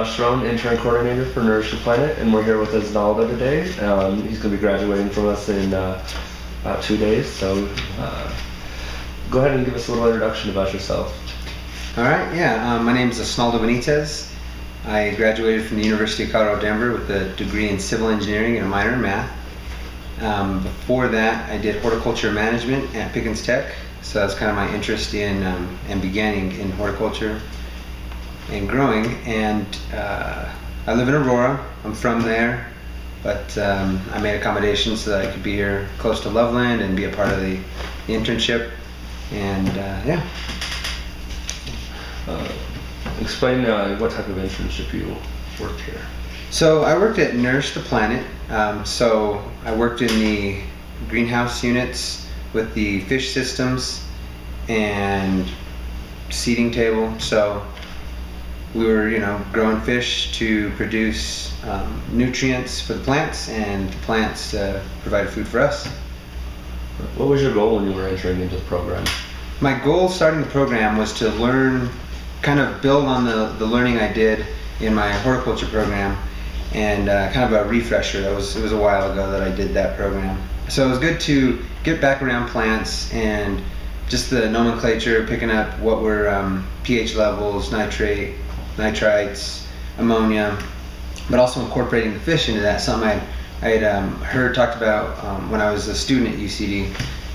Sharon, intern coordinator for Nourish the Planet, and we're here with Asnoldo today. He's going to be graduating from us in about 2 days, so go ahead and give us a little introduction about yourself. All right, yeah, my name is Asnoldo Benitez. I graduated from the University of Colorado Denver with a degree in civil engineering and a minor in math. Before that, I did horticulture management at Pickens Tech, so that's kind of my interest in and beginning in horticulture and growing. And I live in Aurora. I'm from there, but I made accommodations so that I could be here close to Loveland and be a part of the internship. And yeah. Explain what type of internship you worked here. So I worked at Nourish the Planet. So I worked in the greenhouse units with the fish systems and seeding table. So we were, growing fish to produce nutrients for the plants, and the plants provided food for us. What was your goal when you were entering into the program? My goal starting the program was to learn, kind of build on the learning I did in my horticulture program, and kind of a refresher. It was a while ago that I did that program. So it was good to get back around plants and just the nomenclature, picking up what were pH levels, nitrites, ammonia, but also incorporating the fish into that. Something I had heard talked about when I was a student at UCD,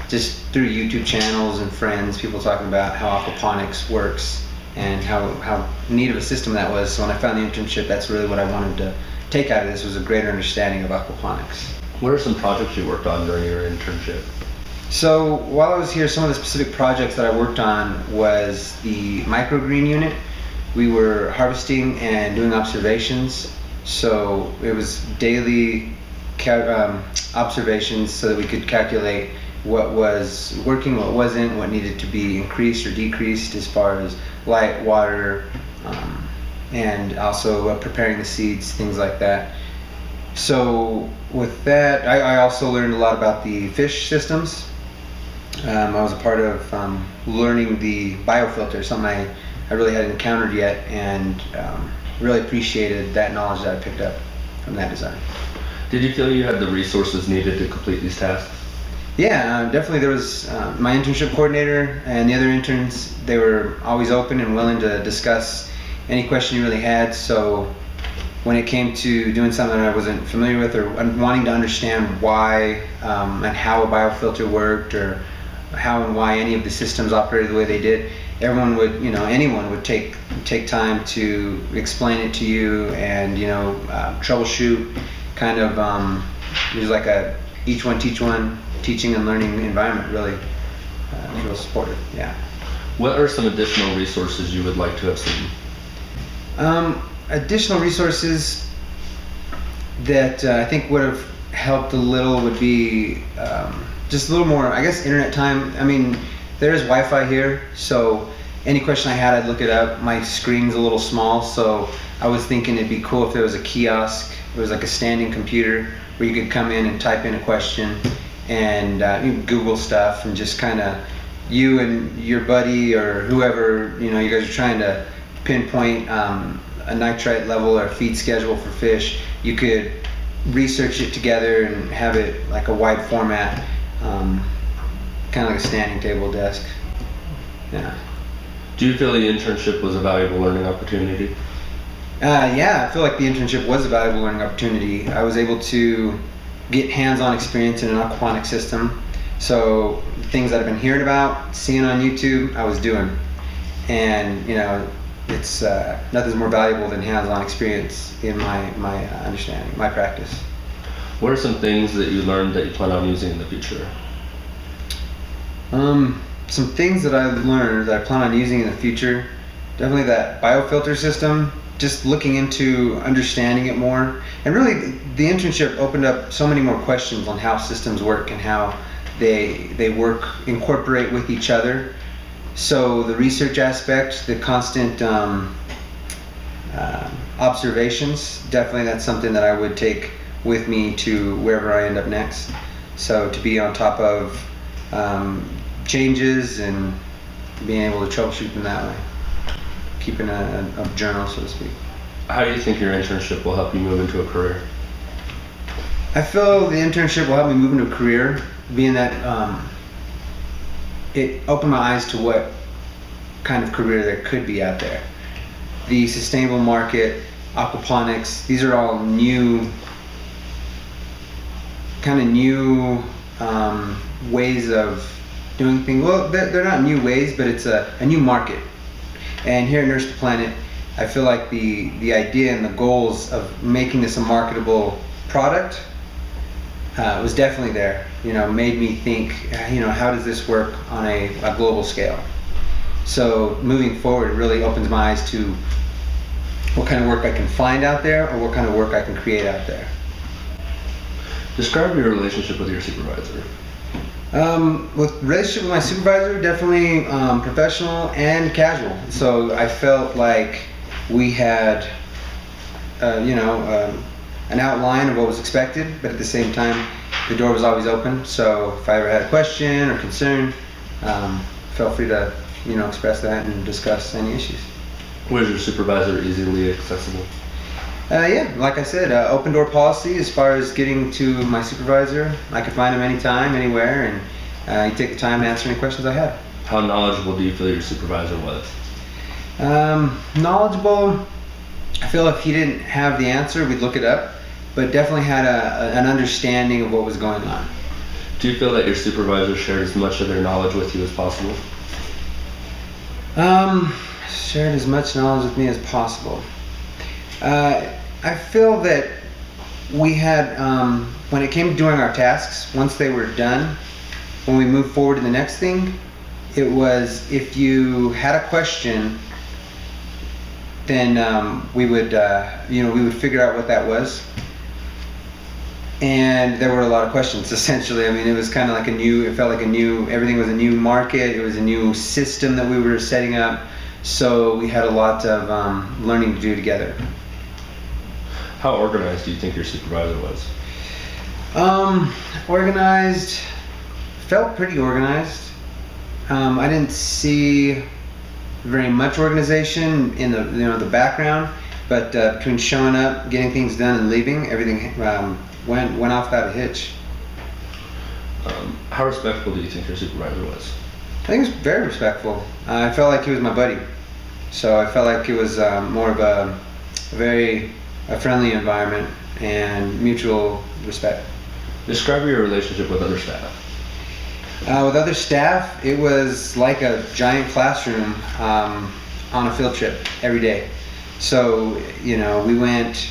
just through YouTube channels and friends, people talking about how aquaponics works and how neat of a system that was. So when I found the internship, that's really what I wanted to take out of this, was a greater understanding of aquaponics. What are some projects you worked on during your internship? So while I was here, some of the specific projects that I worked on was the microgreen unit. We were harvesting and doing observations. So it was daily observations so that we could calculate what was working, what wasn't, what needed to be increased or decreased as far as light, water, and also preparing the seeds, things like that. So with that, I also learned a lot about the fish systems. I was a part of learning the biofilter, something I really hadn't encountered yet, and really appreciated that knowledge that I picked up from that design. Did you feel you had the resources needed to complete these tasks? Yeah, definitely. There was my internship coordinator and the other interns. They were always open and willing to discuss any question you really had. So when it came to doing something that I wasn't familiar with, or wanting to understand why and how a biofilter worked, or how and why any of the systems operated the way they did, everyone would, anyone would take time to explain it to you and troubleshoot. Kind of it was like a each one teach one, teaching and learning environment. Really real supportive. Yeah. What are some additional resources you would like to have seen? Additional resources that I think would have helped a little would be just a little more, I guess, internet time. I mean, there is Wi-Fi here, so any question I had, I'd look it up. My screen's a little small, so I was thinking it'd be cool if there was a kiosk. It was like a standing computer where you could come in and type in a question and you can Google stuff, and just kind of you and your buddy or whoever, you guys are trying to pinpoint a nitrite level or feed schedule for fish. You could research it together and have it like a wide format, kind of like a standing table desk. Yeah. Do you feel the internship was a valuable learning opportunity? Yeah, I feel like the internship was a valuable learning opportunity. I was able to get hands-on experience in an aquaponics system. So things that I've been hearing about, seeing on YouTube, I was doing. And it's nothing's more valuable than hands-on experience in my understanding, my practice. What are some things that you learned that you plan on using in the future? Some things that I've learned that I plan on using in the future, definitely that biofilter system, just looking into understanding it more. And really, the internship opened up so many more questions on how systems work and how they work, incorporate with each other. So the research aspect, the constant observations, definitely that's something that I would take with me to wherever I end up next. So to be on top of changes and being able to troubleshoot them that way. Keeping a journal, so to speak. How do you think your internship will help you move into a career? I feel the internship will help me move into a career, being that it opened my eyes to what kind of career there could be out there. The sustainable market, aquaponics, these are all new ways of doing things. Well, they're not new ways, but it's a new market. And here at Nourish the Planet, I feel like the idea and the goals of making this a marketable product was definitely there. Made me think, how does this work on a global scale? So moving forward, it really opens my eyes to what kind of work I can find out there, or what kind of work I can create out there. Describe your relationship with your supervisor. With relationship with my supervisor, definitely professional and casual. So I felt like we had, an outline of what was expected, but at the same time, the door was always open. So if I ever had a question or concern, feel free to, express that and discuss any issues. Was your supervisor easily accessible? Yeah, like I said, open door policy as far as getting to my supervisor. I could find him anytime, anywhere, and he'd take the time to answer any questions I had. How knowledgeable do you feel your supervisor was? Knowledgeable. I feel if he didn't have the answer, we'd look it up, but definitely had an understanding of what was going on. Do you feel that your supervisor shared as much of their knowledge with you as possible? Shared as much knowledge with me as possible. I feel that we had, when it came to doing our tasks, once they were done, when we moved forward to the next thing, it was if you had a question, then we would figure out what that was. And there were a lot of questions, essentially. I mean, it was kind of like everything was a new market, it was a new system that we were setting up, so we had a lot of learning to do together. How organized do you think your supervisor was? Organized, felt pretty organized. I didn't see very much organization in the background, but between showing up, getting things done, and leaving, everything went off without a hitch. How respectful do you think your supervisor was? I think he was very respectful. I felt like he was my buddy, so I felt like it was more of a friendly environment and mutual respect. Describe your relationship with other staff. With other staff, it was like a giant classroom on a field trip every day. So, we went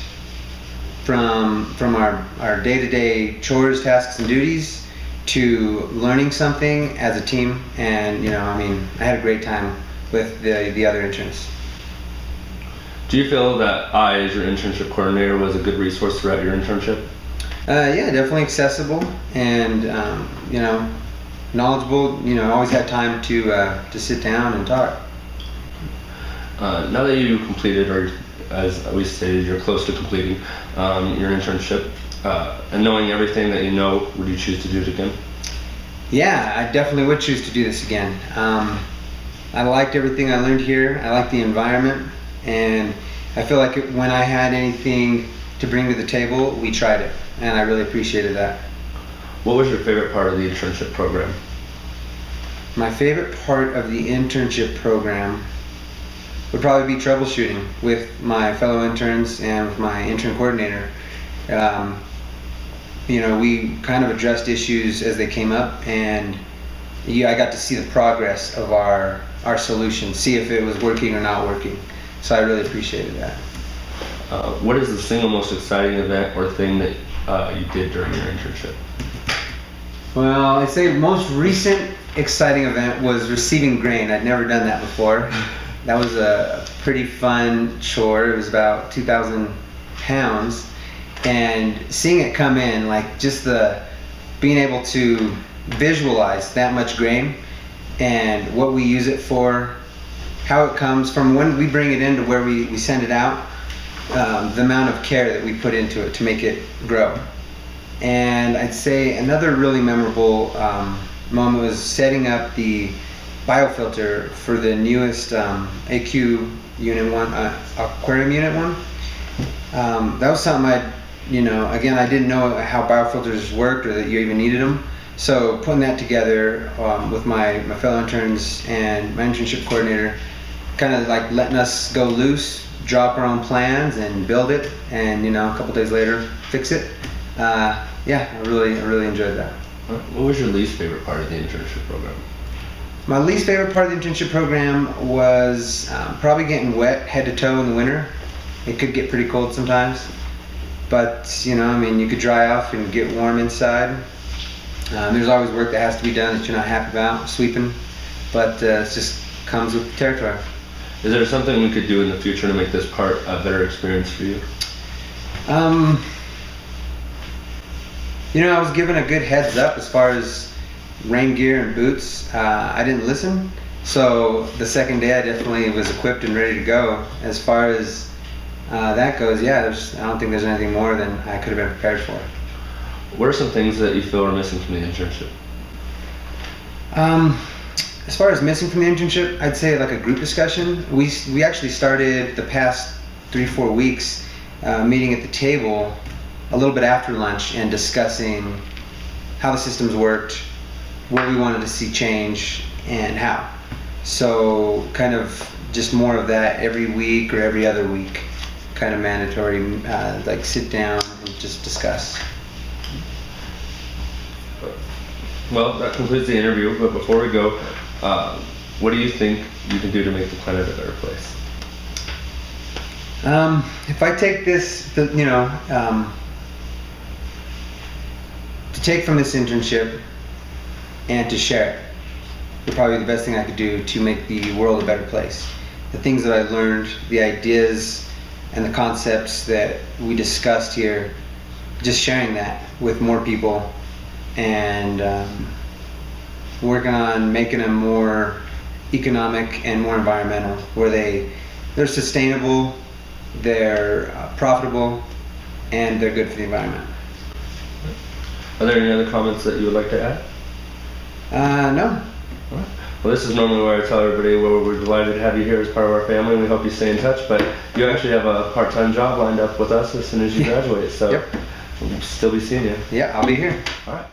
from our day-to-day chores, tasks, and duties to learning something as a team. And, I had a great time with the other interns. Do you feel that I, as your internship coordinator, was a good resource throughout your internship? Yeah, definitely accessible and, knowledgeable. Always had time to sit down and talk. Now that you completed, or as we stated, you're close to completing your internship, and knowing everything that you know, would you choose to do it again? Yeah, I definitely would choose to do this again. I liked everything I learned here. I liked the environment, and I feel like when I had anything to bring to the table, we tried it, and I really appreciated that. What was your favorite part of the internship program? My favorite part of the internship program would probably be troubleshooting with my fellow interns and with my intern coordinator. We kind of addressed issues as they came up, and I got to see the progress of our solution, see if it was working or not working. So I really appreciated that. What is the single most exciting event or thing that you did during your internship? Well, I'd say the most recent exciting event was receiving grain. I'd never done that before. That was a pretty fun chore. It was about 2,000 pounds, and seeing it come in, like just being able to visualize that much grain and what we use it for, how it comes from when we bring it in to where we send it out, the amount of care that we put into it to make it grow. And I'd say another really memorable moment was setting up the biofilter for the newest AQ Unit 1, Aquarium Unit 1. That was something again, I didn't know how biofilters worked or that you even needed them. So putting that together with my fellow interns and my internship coordinator, kind of like letting us go loose, drop our own plans and build it, and a couple days later fix it. I really enjoyed that. What was your least favorite part of the internship program? My least favorite part of the internship program was probably getting wet head to toe in the winter. It could get pretty cold sometimes, but you could dry off and get warm inside. There's always work that has to be done that you're not happy about, sweeping, but it just comes with the territory. Is there something we could do in the future to make this part a better experience for you? I was given a good heads up as far as rain gear and boots. I didn't listen, so the second day I definitely was equipped and ready to go. As far as that goes, I don't think there's anything more than I could have been prepared for. What are some things that you feel are missing from the internship? As far as missing from the internship, I'd say like a group discussion. We actually started the past 3-4 weeks meeting at the table a little bit after lunch and discussing how the systems worked, what we wanted to see change, and how. So kind of just more of that every week or every other week, kind of mandatory, like sit down and just discuss. Well, that concludes the interview, but before we go, what do you think you can do to make the planet a better place? If I take this, to take from this internship and to share it, would probably be the best thing I could do to make the world a better place. The things that I learned, the ideas and the concepts that we discussed here, just sharing that with more people and working on making them more economic and more environmental, where they're sustainable, they're profitable, and they're good for the environment. Are there any other comments that you would like to add? No. All right. Well, this is normally where I tell everybody, well, we're delighted to have you here as part of our family, and we hope you stay in touch, but you actually have a part-time job lined up with us as soon as you graduate, so Yep. we'll still be seeing you. Yeah, I'll be here. All right.